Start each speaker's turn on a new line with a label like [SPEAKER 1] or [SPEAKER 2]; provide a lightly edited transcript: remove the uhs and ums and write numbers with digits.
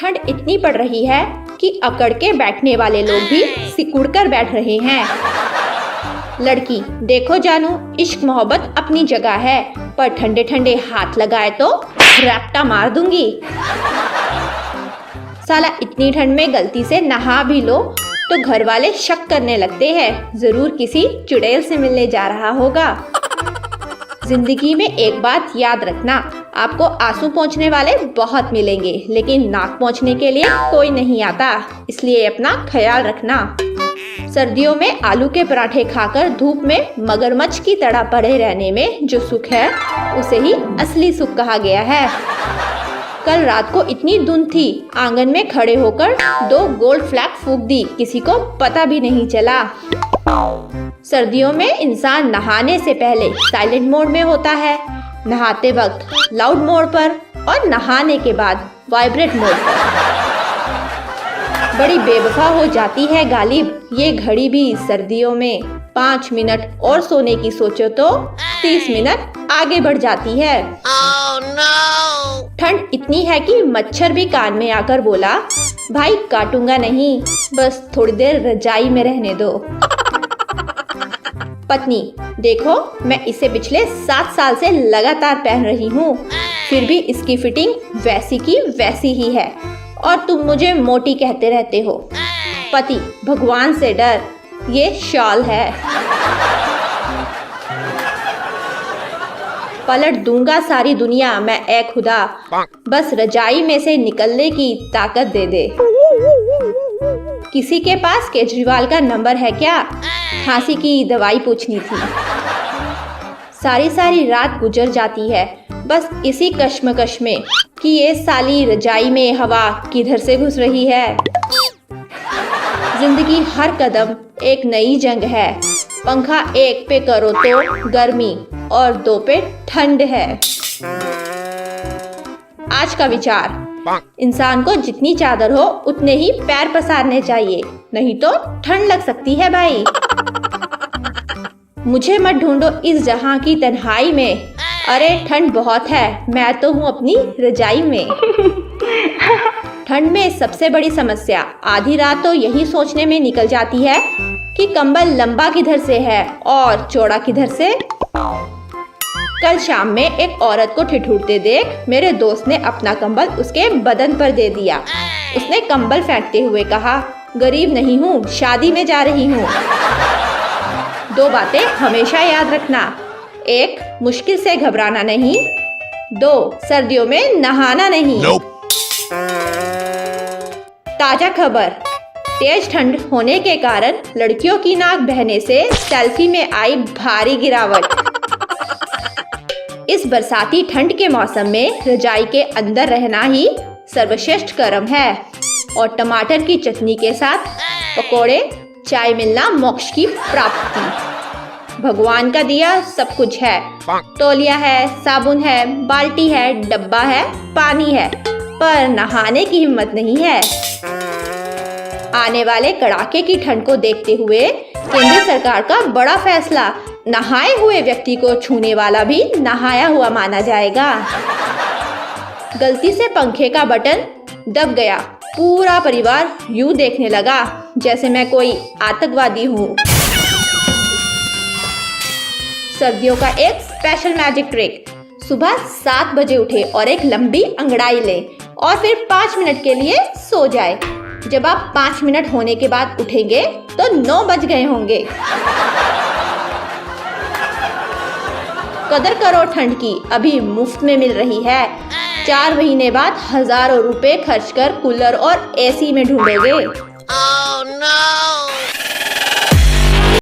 [SPEAKER 1] ठंड इतनी पड़ रही है कि अकड़ के बैठने वाले लोग भी सिकुड़ कर बैठ रहे हैं। लड़की, देखो जानू, इश्क मोहब्बत अपनी जगह है, पर ठंडे ठंडे हाथ लगाए तो रैप्टा मार दूंगी। साला इतनी ठंड में गलती से नहा भी लो तो घर वाले शक करने लगते हैं, जरूर किसी चुड़ैल से मिलने जा रहा होगा। जिंदगी में एक बात याद रखना, आपको आंसू पोंछने वाले बहुत मिलेंगे, लेकिन नाक पोंछने के लिए कोई नहीं आता, इसलिए अपना ख्याल रखना। सर्दियों में आलू के पराठे खाकर धूप में मगरमच्छ की तरह पड़े रहने में जो सुख है, उसे ही असली सुख कहा गया है। कल रात को इतनी धुंध थी, आंगन में खड़े होकर 2 गोल्ड फ्लैग फूंक दी, किसी को पता भी नहीं चला। सर्दियों में इंसान नहाने से पहले साइलेंट मोड में होता है, नहाते वक्त लाउड मोड पर और नहाने के बाद वाइब्रेट मोड पर। बड़ी बेवफा हो जाती है गालिब ये घड़ी भी सर्दियों में। 5 मिनट और सोने की सोचो तो 30 मिनट आगे बढ़ जाती है।
[SPEAKER 2] Oh, no!
[SPEAKER 1] ठंड इतनी है कि मच्छर भी कान में आकर बोला, भाई काटूंगा नहीं, बस थोड़ी देर रजाई में रहने दो। पत्नी, देखो मैं इसे पिछले 7 साल से लगातार पहन रही हूँ, फिर भी इसकी फिटिंग वैसी की वैसी ही है और तुम मुझे मोटी कहते रहते हो। पति, भगवान से डर, ये शॉल है। पलट दूंगा सारी दुनिया मैं ए खुदा, बस रजाई में से निकलने की ताकत दे दे। किसी के पास केजरीवाल का नंबर है क्या? खांसी की दवाई पूछनी थी। सारी रात गुजर जाती है बस इसी कश्मकश में कि ये साली रजाई में हवा किधर से घुस रही है। जिंदगी हर कदम एक नई जंग है, पंखा 1 पे करो तो गर्मी और 2 पे ठंड है। आज का विचार, इंसान को जितनी चादर हो उतने ही पैर पसारने चाहिए, नहीं तो ठंड लग सकती है भाई। मुझे मत ढूंढो इस जहां की तन्हाई में, अरे ठंड बहुत है, मैं तो हूँ अपनी रजाई में। ठंड में सबसे बड़ी समस्या आधी रात तो यही सोचने में निकल जाती है कि कंबल लंबा किधर से है और चौड़ा किधर से। कल शाम में एक औरत को ठिठुरते देख मेरे दोस्त ने अपना कंबल उसके बदन पर दे दिया। उसने कंबल फेंकते हुए कहा, गरीब नहीं हूँ, शादी में जा रही हूँ। 2 बातें हमेशा याद रखना, 1 मुश्किल से घबराना नहीं, 2 सर्दियों में नहाना नहीं। ताजा खबर, तेज ठंड होने के कारण लड़कियों की नाक बहने से सेल्फी में आई भारी गिरावट। इस बरसाती ठंड के मौसम में रजाई के अंदर रहना ही सर्वश्रेष्ठ कर्म है और टमाटर की चटनी के साथ पकोड़े, चाय मिलना मोक्ष की प्राप्ति। भगवान का दिया सब कुछ है, तौलिया है, साबुन है, बाल्टी है, डब्बा है, पानी है, पर नहाने की हिम्मत नहीं है। आने वाले कड़ाके की ठंड को देखते हुए केंद्र सरकार का बड़ा फैसला, नहाए हुए व्यक्ति को छूने वाला भी नहाया हुआ माना जाएगा। गलती से पंखे का बटन दब गया, पूरा परिवार यूं देखने लगा जैसे मैं कोई आतंकवादी हूँ। सर्दियों का एक स्पेशल मैजिक ट्रिक, सुबह 7 बजे उठे और एक लंबी अंगड़ाई ले और फिर 5 मिनट के लिए सो जाए। जब आप 5 मिनट होने के बाद उठेंगे तो 9 बज गए होंगे। कदर करो ठंड की, अभी मुफ्त में मिल रही है। 4 महीने बाद हजारों रुपए खर्च कर कूलर और एसी में ढूंढोगे।
[SPEAKER 2] Oh, no!